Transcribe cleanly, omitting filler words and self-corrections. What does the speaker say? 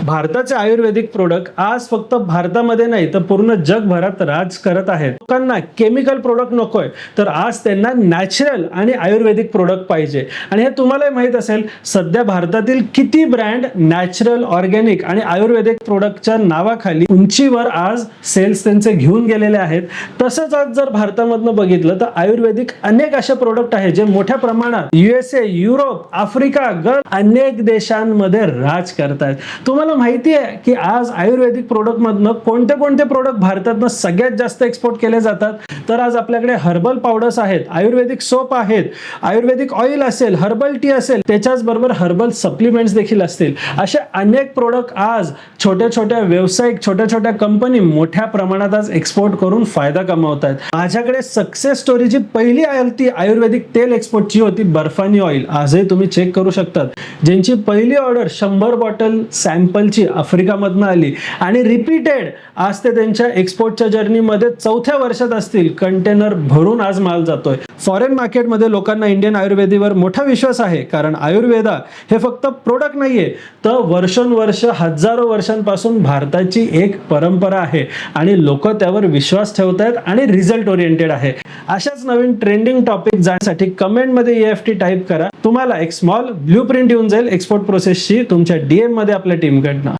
भारताचे आयुर्वेदिक प्रोडक्ट आज फक्त भारतामध्ये नाही तर पूर्ण जगभरात राज करत आहेत. लोकांना केमिकल प्रोडक्ट नकोय, तर आज त्यांना नॅचरल आणि आयुर्वेदिक प्रोडक्ट पाहिजे. आणि हे तुम्हालाही माहित असेल, सध्या भारतातील किती ब्रँड नॅचरल, ऑर्गॅनिक आणि आयुर्वेदिक प्रोडक्टच्या नावाखाली उंचीवर आज सेल्स त्यांचे घेऊन गेलेले आहेत. तसंच आज जर भारतामधनं बघितलं तर आयुर्वेदिक अनेक असे प्रोडक्ट आहेत जे मोठ्या प्रमाणात USA, युरोप, आफ्रिका, गल्फ अनेक देशांमध्ये राज करतायत. तुम्हाला माहिती आहे की आज आयुर्वेदिक प्रोडक्ट मधनं कोणते कोणते प्रोडक्ट भारतातनं सगळ्यात जास्त एक्सपोर्ट केले जातात? तर आज आपल्याकडे हर्बल पावडर्स आहेत, आयुर्वेदिक सोप आहेत, आयुर्वेदिक ऑइल असेल, हर्बल टी असेल, त्याच्याच बरोबर हर्बल सप्लिमेंट्स देखील असतील. असे अनेक प्रोडक्ट आज छोट्या छोट्या व्यावसायिक, छोट्या छोट्या कंपनी मोठ्या प्रमाणात आज एक्सपोर्ट करून फायदा कमावत आहेत. माझ्याकडे सक्सेस स्टोरीची पहिली आलती आयुर्वेदिक तेल एक्सपोर्टची होती, बर्फानी ऑइल. आजही तुम्ही चेक करू शकतात, ज्यांची पहिली ऑर्डर 100 बॉटल सॅम्पलची आफ्रिकामधनं आली आणि रिपीटेड आज ते त्यांच्या एक्सपोर्टच्या जर्नीमध्ये 4थ्या वर्षात असतील. कंटेनर भरून आज माल जातोय. फॉरेन मार्केटमध्ये लोकांना इंडियन आयुर्वेदावर मोठा विश्वास आहे, कारण आयुर्वेदा हे फक्त प्रोडक्ट नाहीये, तर वर्षोनवर्ष, हजारो वर्षांपासून भारताची एक परंपरा आहे आणि लोक त्यावर विश्वास ठेवत आहेत आणि रिझल्ट ओरिएंटेड आहे. अशाच नवीन ट्रेंडिंग टॉपिक जाण्यासाठी कमेंटमध्ये EFT टाईप करा. तुम्हाला एक स्मॉल ब्लूप्रिंट येऊन जाईल एक्सपोर्ट प्रोसेसची तुमच्या DM मध्ये आपल्या टीमकडनं.